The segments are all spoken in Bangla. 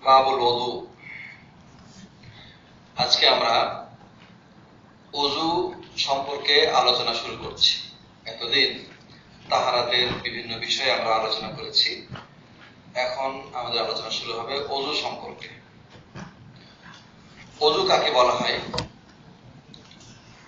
বাবুল ওযু। আজকে আমরা ওযু সম্পর্কে আলোচনা শুরু করছি। এতদিন তাহারাতের বিভিন্ন বিষয়ে আমরা আলোচনা করেছি, এখন আমাদের আলোচনা শুরু হবে ওযু সম্পর্কে। ওযু কাকে বলা হয়?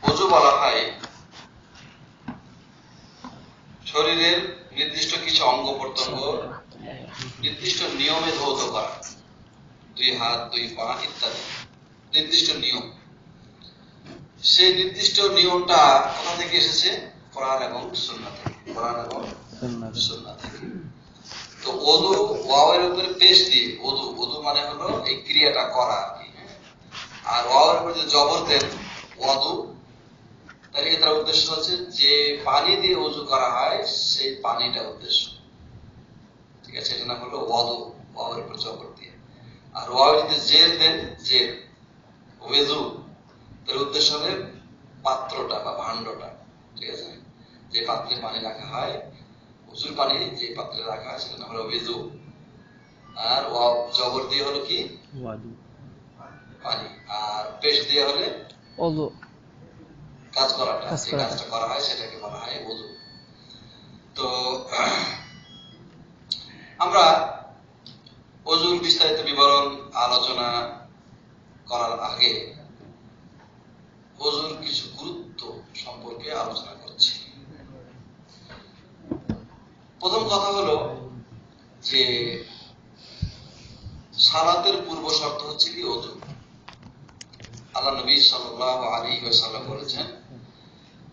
ওযু বলা হয় শরীরের নির্দিষ্ট কিছু অঙ্গ প্রত্যঙ্গ নির্দিষ্ট নিয়মে ধৌত করা, 2 হাত 2 পা ইত্যাদি নির্দিষ্ট নিয়ম। সেই নির্দিষ্ট নিয়মটা কোথা থেকে এসেছে? কোরআন এবং সুন্নাহ থেকে। কোরআন এবং সুন্নাহ থেকে। তো ওযু ওয়াওয়ের উপরে পেশ দিয়ে ওযু, ওযু মানে হলো এই ক্রিয়াটা করা আর কি। আর ওয়াওয়ের উপরে যদি জবর দেন ওয়াদু, তাহলে এটার উদ্দেশ্য হচ্ছে যে পানি দিয়ে ওযু করা হয় সেই পানিটা উদ্দেশ্য। ঠিক আছে, এটা নাম হলো ওয়াদু, ওয়াওয়ের উপর জবর দিয়ে। আর ওয়াও যদি জের দেন, জের ওযু, তার উদ্দেশ্য হবে পাত্রটা বা ভাণ্ডটা। ঠিক আছে, যে পাত্রে পানি রাখা হয়, ওযুর পানি যে পাত্রে রাখা হয় সেটা নাম হলো ওযু। আর ওয়াও জবর দিয়ে হলো কি? ওয়াদু, পানি। আর পেশ দিয়ে হলে ওযু, কাজ করাটা, যে কাজটা করা হয় সেটাকে বলা হয় ওযু। তো আমরা ওযুর বিস্তারিত বিবরণ আলোচনা করার আগে ওযুর কিছু গুরুত্ব সম্পর্কে আলোচনা করছি। প্রথম কথা হলো যে সালাতের পূর্ব শর্ত হচ্ছে কি? ওযু। আল্লাহ নবী সাল্লাল্লাহু আলাইহি ওয়াসাল্লাম বলেছেন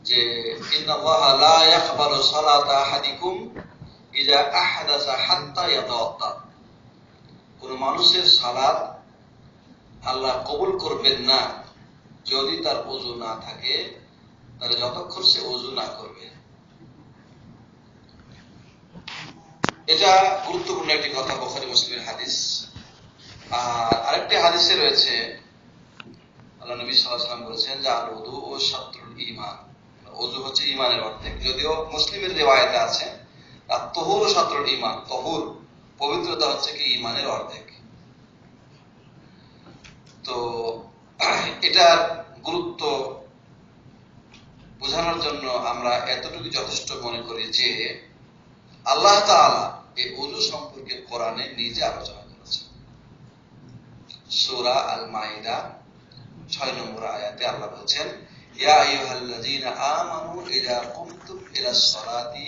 যে ইন্নাল্লাহা লা ইয়াকবালু সালাতা আহাদিকুম ইযা আহদাসা হাত্তা ইয়াতাওয়াদ্দা। কোন মানুষের সালাত আল্লাহ কবুল করবেন না যদি তার ওযু না থাকে, তাহলে যতক্ষণ সে ওযু না করবে। এটা গুরুত্বপূর্ণ একটি কথা, বুখারী মুসলিমের হাদিস। আর আরেকটি হাদিসে রয়েছে আল্লাহ নবী সাল্লাল্লাহু আলাইহি ওয়াসাল্লাম বলেছেন যে আল ওযু ও শাতরুল ঈমান। ওযু হচ্ছে ঈমানের অর্ধেক। যদিও মুসলিমের রিওয়ায়াতে আছে আর তাহুর ও শাতরুল ঈমান, তাহুর পবিত্রতা হচ্ছে কি ঈমানের অর্ধেক। তো এটার গুরুত্ব বোঝানোর জন্য আমরা এতটুকু যথেষ্ট মনে করি যে আল্লাহ তাআলা এই ওযু সম্পর্কে কোরআনে নিজে আলোচনা করেছেন। সূরা আল মাইদা 6 নম্বর আয়াতে আল্লাহ বলেছেন, ইয়া আইয়ুহাল্লাযীনা আমানু ইযা কুমতুম ইলাস সালাতি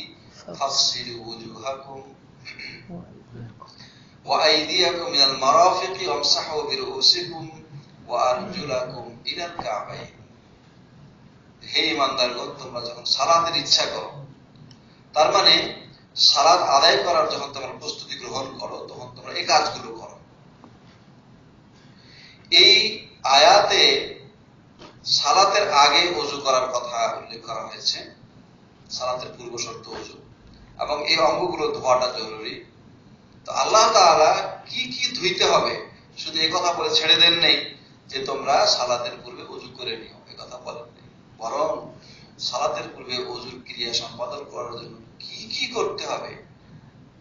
ফাগসিলু ওজুহাকুম ওয়া আইদিয়াকুম ইলাল মারাফিকি ওয়ামসাহু বিরুউসিকুম ওয়া আরজুলাকুম ইলাল কাবাইন। হে ঈমানদারগণ, তোমরা যখন সালাতের ইচ্ছা করো, তার মানে সালাত আদায় করার যখন তোমরা প্রস্তুতি গ্রহণ করো, তখন তোমরা এই কাজগুলো করো। এই আয়াতে সালাতের আগে ওযু করার কথা উল্লেখ করা হয়েছে, সালাতের পূর্ব শর্ত ওযু, এবং এই অঙ্গগুলো ধোয়াটা জরুরি। তো আল্লাহ তাআলা কি কি ধুইতে হবে শুধু এই কথা বলে ছেড়ে দেন নেই যে তোমরা সালাতের পূর্বে ওযু করে নিও, এই কথা বলেন নেই। বরং সালাতের পূর্বে ওযুর ক্রিয়া সম্পাদন করার জন্য কি কি করতে হবে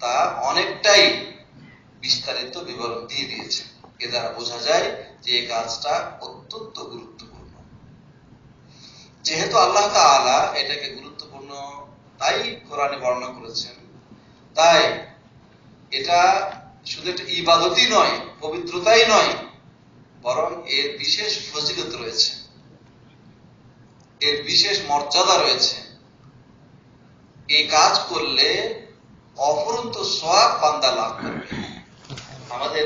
তা অনেকটাই বিস্তারিত বিবরণ দিয়ে দিয়েছে। এ দ্বারা বোঝা যায় যে এই কাজটা অত্যন্ত গুরুত্বপূর্ণ। যেহেতু আল্লাহ তাআলা এটাকে গুরুত্বপূর্ণ তাই কোরআনে বর্ণনা করেছেন, তাই এটা শুধু একটা ইবাদতই নয়, পবিত্রতাই নয়, বরং এর বিশেষ ফজিলত রয়েছে, এর বিশেষ মর্যাদা রয়েছে। এই কাজ করলে অফুরন্ত সওয়াব বান্দা লাভ করবে। আমাদের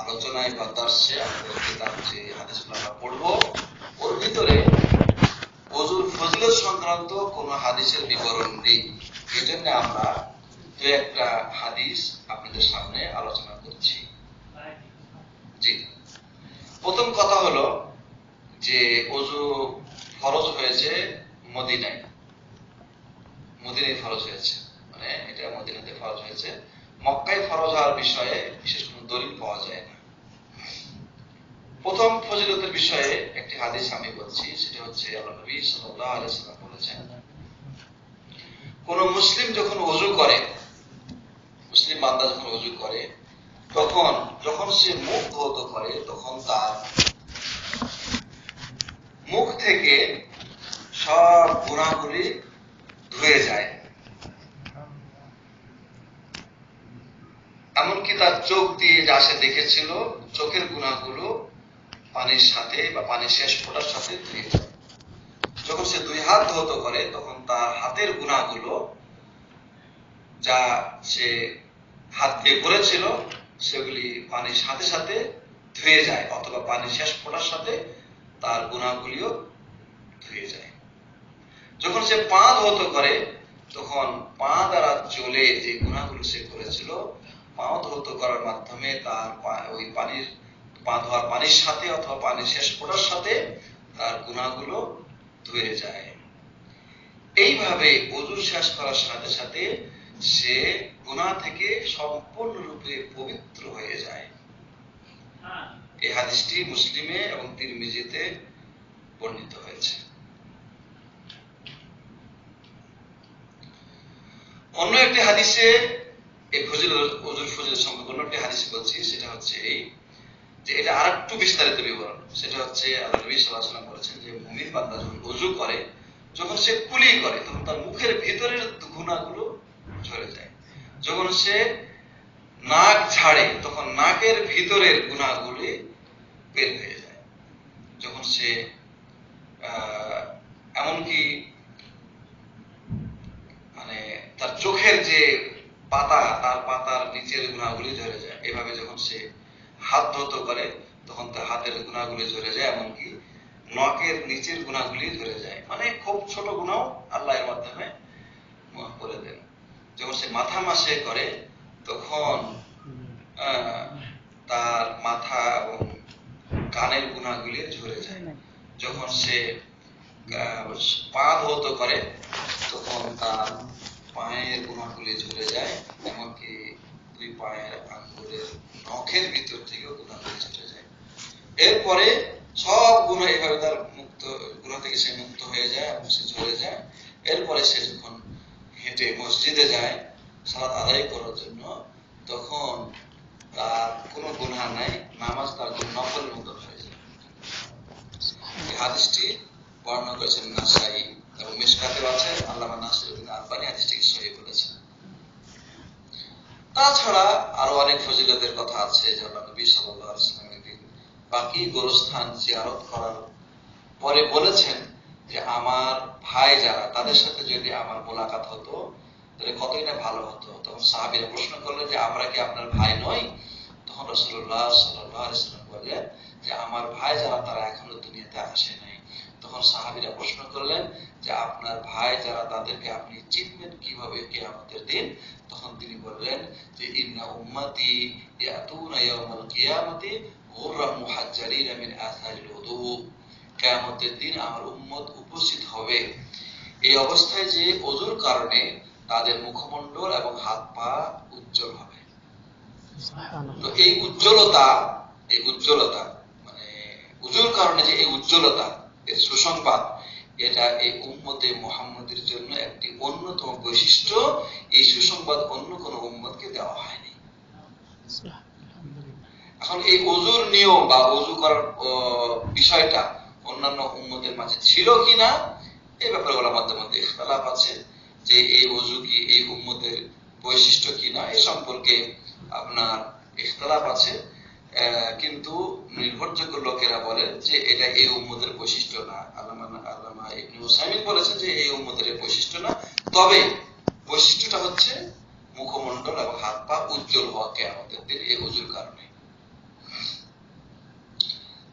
আলোচনায় বা দর্শে আমাদের কিতাব যে হাদিসগুলো আমরা পড়বো, ওর ভিতরে ওযুর ফজিলত সংক্রান্ত কোন হাদিসের বিবরণ নেই। এজন্য আমরা দু একটা হাদিস আপনাদের সামনে আলোচনা করছি। জি, প্রথম কথা হলো যে ওযু ফরজ হয়েছে মদিনায়। মদিনায় ফরজ হয়েছে, মানে এটা মদিনাতে ফরজ হয়েছে। মক্কায় ফরজ হওয়ার বিষয়ে বিশেষ কোনো দলিল পাওয়া যায় না। প্রথম ফজিলতের বিষয়ে একটি হাদিস আমি বলছি, সেটা হচ্ছে আল্লাহ নবী সাল্লাল্লাহু আলাইহি ওয়াসাল্লাম বলেছেন, কোন মুসলিম যখন ওযু করে, মুসলিম বান্দা যখন ওযু করে, তখন যখন সে মুখ ধৌত করে তখন তার মুখ থেকে সব গুনাহগুলি ধুয়ে যায়, এমনকি তার চোখ দিয়ে যা সে দেখেছিল চোখের গুনাহগুলো পানির সাথে বা পানির শেষ ফোঁটার সাথে ধুয়ে যায়। যখন সে দুই হাত ধৌত করে তখন তার হাতের গুনাহগুলো যা সে হাত দিয়ে করেছিল সেগুলি পানির সাথে সাথে ধুয়ে যায়, অথবা পানির শেষ ফোঁটার সাথে তার গুনাহগুলিও ধুয়ে যায়। যখন সে পা ধৌত করে তখন পা দ্বারা চলে যে গুনাহগুলো সে করেছিল পা ধৌত করার মাধ্যমে তার ওই পানির পা ধোয়ার পানির সাথে অথবা পানির শেষ ফোঁটার সাথে তার গুনাহগুলো ধুয়ে যায়। এইভাবে ওযু শেষ করার সাথে সাথে সে গুনাহ থেকে সম্পূর্ণরূপে পবিত্র হয়ে যায়। এই হাদিসটি মুসলিমে এবং তিরমিজিতে বর্ণিত হয়েছে। অন্য একটি হাদিসে এই ওযুর ফজিলত সম্পর্কে অন্য একটি হাদিসে বলছি, সেটা হচ্ছে এই যে এটা আরেকটু বিস্তারিত বিবরণ। সেটা হচ্ছে আল্লাহ নবী সাল্লাল্লাহু আলাইহি ওয়াসাল্লাম বলেছেন যে মুমিন বান্দা যখন ওযু করে, যখন সে কুলি করে তখন তার মুখের ভিতরের গুনাহগুলো ঝরে যায়। যখন সে নাক ঝাড়ে তখন নাকের ভিতরের গুনাহগুলি বের হয়ে যায়। যখন সে এমনকি মানে তার চোখের যে পাতা তার পাতার নিচের গুনাহগুলি ঝরে যায়। এভাবে যখন সে হাত ধৌত করে তখন তার হাতের গুনাহগুলি ঝরে যায়, এমনকি নাকের নিচের গুনাহগুলি ঝরে যায়। মানে খুব ছোট গুনাহ আল্লাহ এর মাধ্যমে মাফ করে দেন। যখন সে মাথা মাসে করে তখন তার মাথা এবং কানের গুনাহগুলি ঝরে যায়। যখন সে পা ধৌত করে তখন তার পায়ের গুনাহগুলি ঝরে যায়, এমনকি দুই পায়ের আঙ্গুলের নখের ভিতর থেকেও গুনাহগুলি ঝরে যায়। এরপরে সব গুনাহ এভাবে তার গুনাহ থেকে সে মুক্ত হয়ে যায় এবং সে ঝরে যায়। এরপরে সে যখন হেঁটে মসজিদে যায় সালাত আদায় করার জন্য, তখন তার কোনো গুনাহ নাই, নামাজ তার জন্য নফলের মতো হয়ে যায়। এই হাদিসটি বর্ণনা করেছেন নাসাই এবং মিশকাতেও আছে। আল্লামা নাসিরউদ্দিন আলবানী হাদিসটিকে সহিহ বলেছেন। তাছাড়া আরো অনেক ফজিলতের কথা আছে যে আল্লাহ নবী সাল্লাল্লাহু আলাইহি ওয়াসাল্লাম একদিন বাকি গোরস্থান জিয়ারত করার পরে বলেছেন যে আমার ভাই যারা তাদের সাথে যদি আমার মোলাকাত হতো তাহলে কতই না ভালো হতো। তখন সাহাবীরা প্রশ্ন করলেন যে আমরা কি আপনার ভাই নই? তখন রাসূলুল্লাহ সাল্লাল্লাহু আলাইহি ওয়াসাল্লাম বললেন যে আমার ভাই যারা তারা এখনো দুনিয়াতে আসে নাই। তখন সাহাবীরা প্রশ্ন করলেন যে আপনার ভাই যারা তাদেরকে আপনি চিনবেন কিভাবে কিয়ামতের দিন? তখন তিনি বললেন যে ইন্না উম্মতি ইয়াতুনা ইয়াউমাল কিয়ামতি গুররাম মুহাজ্জালিনা মিন আসারিল উযু। কিয়ামতের দিন আমার উম্মত উপস্থিত হবে এই অবস্থায় যে ওযুর কারণে তাদের মুখমণ্ডল এবং হাত পা উজ্জ্বল হবে। তো এই উজ্জ্বলতা মানে ওযুর কারণে যে এই উজ্জ্বলতা, এর সুসংবাদ, এটা এই উম্মতে মুহাম্মাদের জন্য একটি অন্যতম বৈশিষ্ট্য। এই সুসংবাদ অন্য কোন উম্মতকে দেওয়া হয়নি। এখন এই ওযুর নিয়ম বা ওযু করার বিষয়টা অন্যান্য উম্মতের মাঝে ছিল কিনা এই ব্যাপারে ওলামাদের মধ্যে ইখতিলাফ আছে যে এই ওযু কি এই উম্মতের বৈশিষ্ট্য কিনা এই সম্পর্কে আপনার ইখতিলাফ আছে। কিন্তু নির্ভরযোগ্য লোকেরা বলেন যে এটা এই উম্মতের বৈশিষ্ট্য না। আল্লামা ইবনে উসাইমিন বলেছেন যে এই উম্মতের বৈশিষ্ট্য না, তবে বৈশিষ্ট্যটা হচ্ছে মুখমণ্ডল এবং হাত পা উজ্জ্বল হওয়া কিয়ামতের দিন এই ওযুর কারণে।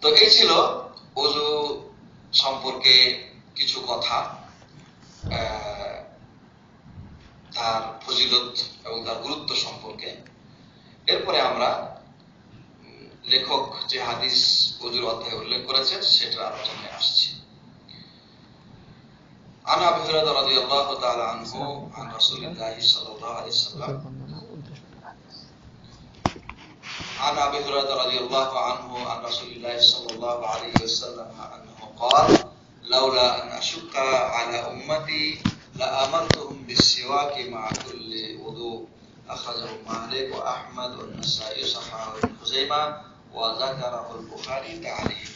তো এই ছিল ওযু সম্পর্কে কিছু কথা, তার ফজিলত এবং তার গুরুত্ব সম্পর্কে। এরপরে আমরা লেখক যে হাদিস ওযুর অধ্যায়ে উল্লেখ করেছেন সেটার আলোচনায় আসছি। عن أبي هريرة رضي الله تعالى عنه عن رسول الله صلى الله عليه وسلم عن أبي هريرة رضي الله عنه عن رسول الله صلى الله عليه وسلم أنه قال لولا أن أشق على أمتي لأمرتهم بالسواك مع كل وضوء আখরাজাহু মালিক ওয়া আহমদ ওয়া নাসাঈ সাহাহাহু ইবনে খুযাইমা ওয়া যাকারাহুল বুখারী তা'লিক।